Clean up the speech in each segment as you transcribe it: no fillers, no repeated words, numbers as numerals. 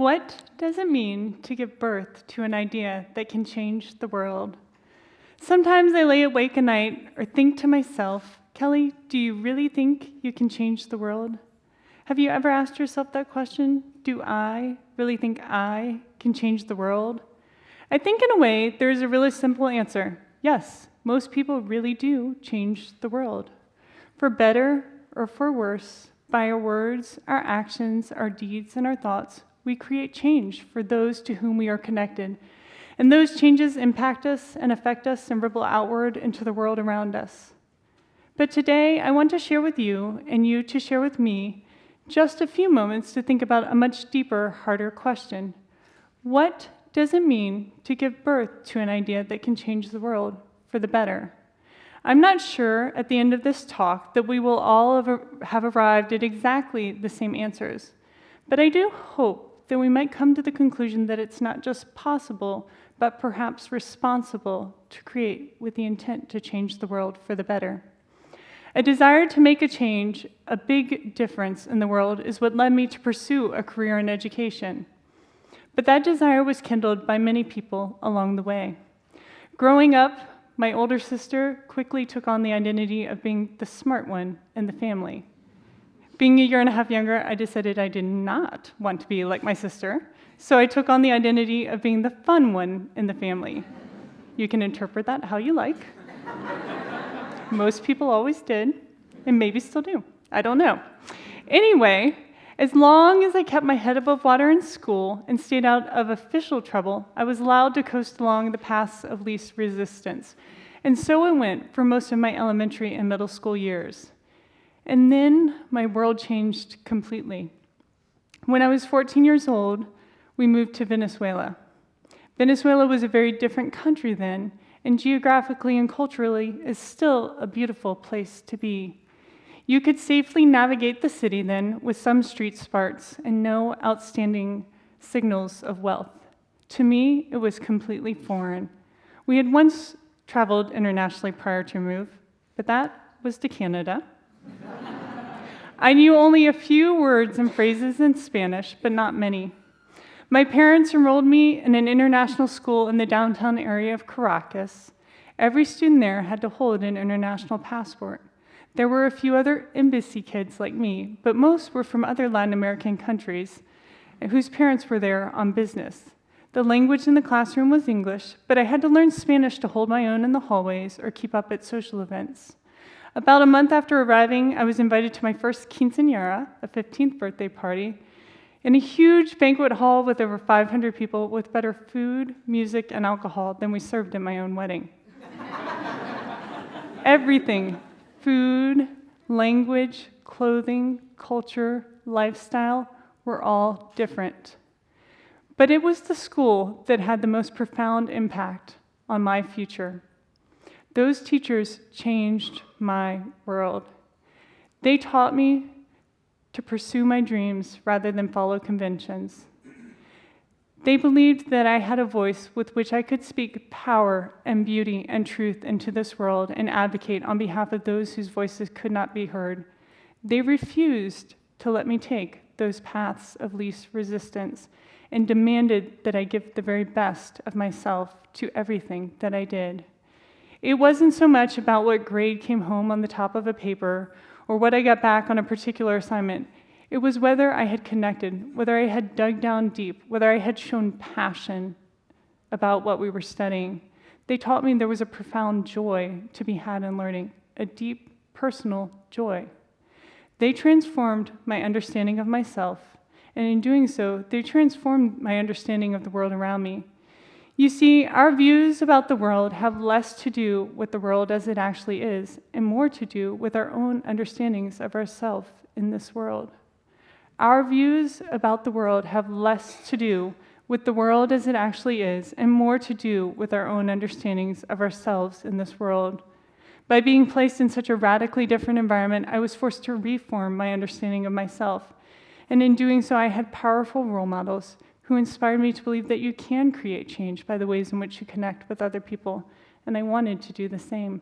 What does it mean to give birth to an idea that can change the world? Sometimes I lay awake at night or think to myself, Kelley, do you really think you can change the world? Have you ever asked yourself that question? Do I really think I can change the world? I think in a way there is a really simple answer. Yes, most people really do change the world. For better or for worse, by our words, our actions, our deeds, and our thoughts, we create change for those to whom we are connected. And those changes impact us and affect us and ripple outward into the world around us. But today, I want to share with you, and you to share with me, just a few moments to think about a much deeper, harder question. What does it mean to give birth to an idea that can change the world for the better? I'm not sure at the end of this talk that we will all have arrived at exactly the same answers, but I do hope that we might come to the conclusion that it's not just possible, but perhaps responsible to create with the intent to change the world for the better. A desire to make a change, a big difference in the world, is what led me to pursue a career in education. But that desire was kindled by many people along the way. Growing up, my older sister quickly took on the identity of being the smart one in the family. Being a year and a half younger, I decided I did not want to be like my sister, so I took on the identity of being the fun one in the family. You can interpret that how you like. Most people always did, and maybe still do. I don't know. Anyway, as long as I kept my head above water in school and stayed out of official trouble, I was allowed to coast along the paths of least resistance. And so it went for most of my elementary and middle school years. And then my world changed completely. When I was 14 years old, we moved to Venezuela. Venezuela was a very different country then, and geographically and culturally is still a beautiful place to be. You could safely navigate the city then with some street smarts and no outstanding signals of wealth. To me, it was completely foreign. We had once traveled internationally prior to move, but that was to Canada. I knew only a few words and phrases in Spanish, but not many. My parents enrolled me in an international school in the downtown area of Caracas. Every student there had to hold an international passport. There were a few other embassy kids like me, but most were from other Latin American countries whose parents were there on business. The language in the classroom was English, but I had to learn Spanish to hold my own in the hallways or keep up at social events. About a month after arriving, I was invited to my first quinceañera, a 15th birthday party, in a huge banquet hall with over 500 people with better food, music, and alcohol than we served at my own wedding. Everything, food, language, clothing, culture, lifestyle, were all different. But it was the school that had the most profound impact on my future. Those teachers changed my world. They taught me to pursue my dreams rather than follow conventions. They believed that I had a voice with which I could speak power and beauty and truth into this world and advocate on behalf of those whose voices could not be heard. They refused to let me take those paths of least resistance and demanded that I give the very best of myself to everything that I did. It wasn't so much about what grade came home on the top of a paper or what I got back on a particular assignment. It was whether I had connected, whether I had dug down deep, whether I had shown passion about what we were studying. They taught me there was a profound joy to be had in learning, a deep personal joy. They transformed my understanding of myself, and in doing so, they transformed my understanding of the world around me. You see, our views about the world have less to do with the world as it actually is, and more to do with our own understandings of ourselves in this world. Our views about the world have less to do with the world as it actually is, and more to do with our own understandings of ourselves in this world. By being placed in such a radically different environment, I was forced to reform my understanding of myself. And in doing so, I had powerful role models who inspired me to believe that you can create change by the ways in which you connect with other people, and I wanted to do the same.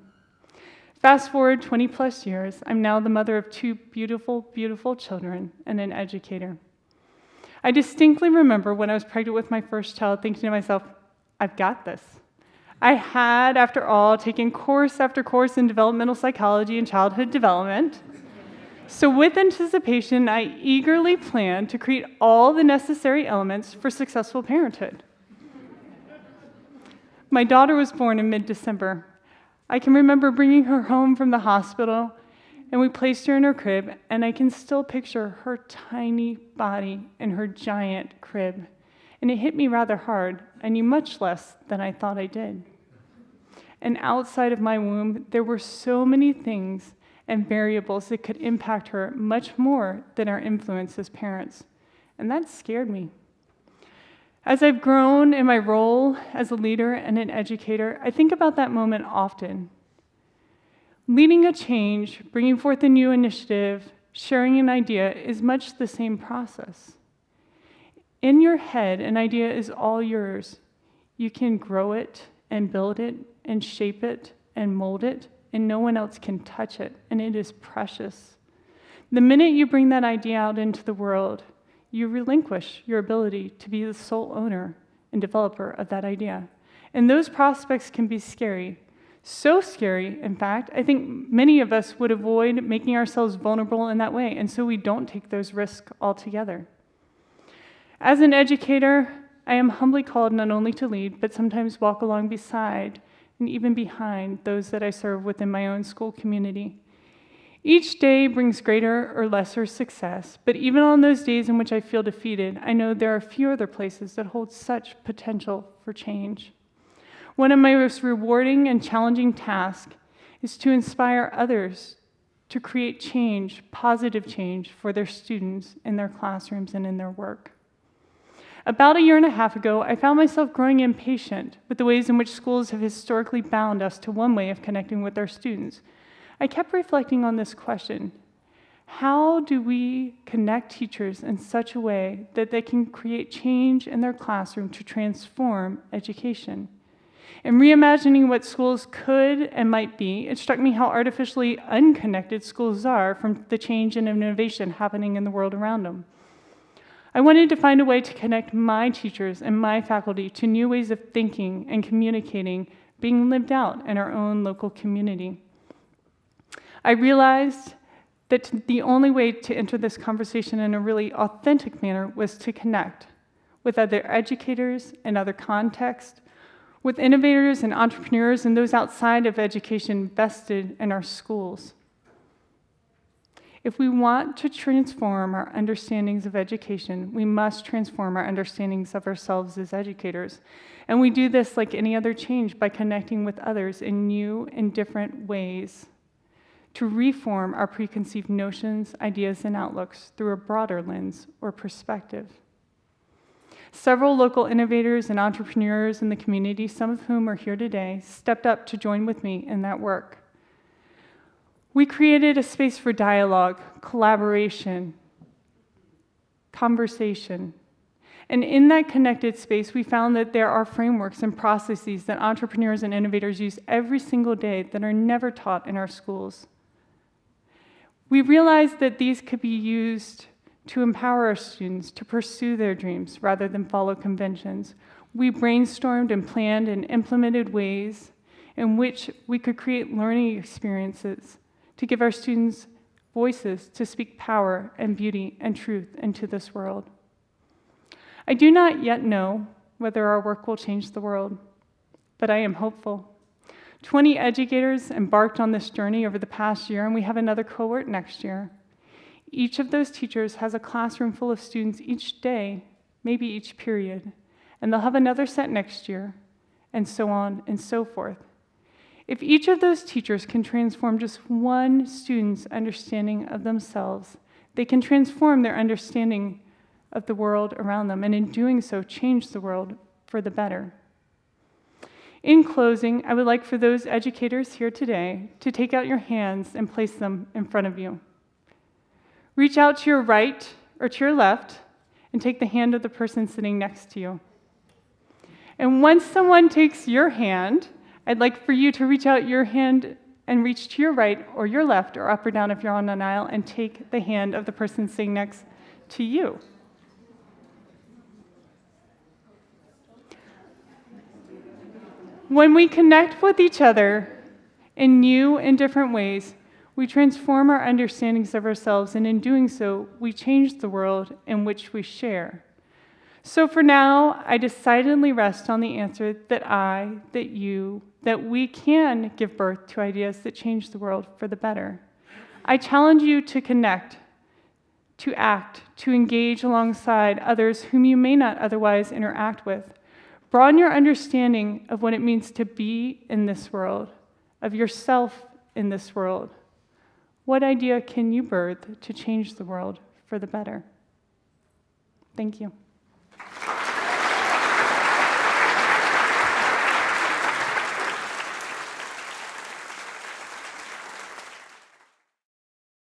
Fast forward 20 plus years, I'm now the mother of two beautiful, beautiful children and an educator. I distinctly remember when I was pregnant with my first child thinking to myself, I've got this. I had, after all, taken course after course in developmental psychology and childhood development. So with anticipation, I eagerly planned to create all the necessary elements for successful parenthood. My daughter was born in mid-December. I can remember bringing her home from the hospital, and we placed her in her crib, and I can still picture her tiny body in her giant crib. And it hit me rather hard. I knew much less than I thought I did. And outside of my womb, there were so many things and variables that could impact her much more than our influence as parents. And that scared me. As I've grown in my role as a leader and an educator, I think about that moment often. Leading a change, bringing forth a new initiative, sharing an idea is much the same process. In your head, an idea is all yours. You can grow it and build it and shape it and mold it, and no one else can touch it, and it is precious. The minute you bring that idea out into the world, you relinquish your ability to be the sole owner and developer of that idea. And those prospects can be scary. So scary, in fact, I think many of us would avoid making ourselves vulnerable in that way, and so we don't take those risks altogether. As an educator, I am humbly called not only to lead, but sometimes walk along beside and even behind those that I serve within my own school community. Each day brings greater or lesser success, but even on those days in which I feel defeated, I know there are few other places that hold such potential for change. One of my most rewarding and challenging tasks is to inspire others to create change, positive change, for their students in their classrooms and in their work. About a year and a half ago, I found myself growing impatient with the ways in which schools have historically bound us to one way of connecting with our students. I kept reflecting on this question: how do we connect teachers in such a way that they can create change in their classroom to transform education? In reimagining what schools could and might be, it struck me how artificially unconnected schools are from the change and innovation happening in the world around them. I wanted to find a way to connect my teachers and my faculty to new ways of thinking and communicating being lived out in our own local community. I realized that the only way to enter this conversation in a really authentic manner was to connect with other educators in other contexts, with innovators and entrepreneurs and those outside of education vested in our schools. If we want to transform our understandings of education, we must transform our understandings of ourselves as educators. And we do this like any other change by connecting with others in new and different ways to reform our preconceived notions, ideas, and outlooks through a broader lens or perspective. Several local innovators and entrepreneurs in the community, some of whom are here today, stepped up to join with me in that work. We created a space for dialogue, collaboration, conversation. And in that connected space, we found that there are frameworks and processes that entrepreneurs and innovators use every single day that are never taught in our schools. We realized that these could be used to empower our students to pursue their dreams rather than follow conventions. We brainstormed and planned and implemented ways in which we could create learning experiences to give our students voices to speak power and beauty and truth into this world. I do not yet know whether our work will change the world, but I am hopeful. 20 educators embarked on this journey over the past year, and we have another cohort next year. Each of those teachers has a classroom full of students each day, maybe each period, and they'll have another set next year, and so on and so forth. If each of those teachers can transform just one student's understanding of themselves, they can transform their understanding of the world around them, and in doing so, change the world for the better. In closing, I would like for those educators here today to take out your hands and place them in front of you. Reach out to your right or to your left and take the hand of the person sitting next to you. And once someone takes your hand, I'd like for you to reach out your hand and reach to your right or your left or up or down if you're on an aisle and take the hand of the person sitting next to you. When we connect with each other in new and different ways, we transform our understandings of ourselves, and in doing so, we change the world in which we share. So for now, I decidedly rest on the answer that we can give birth to ideas that change the world for the better. I challenge you to connect, to act, to engage alongside others whom you may not otherwise interact with. Broaden your understanding of what it means to be in this world, of yourself in this world. What idea can you birth to change the world for the better? Thank you.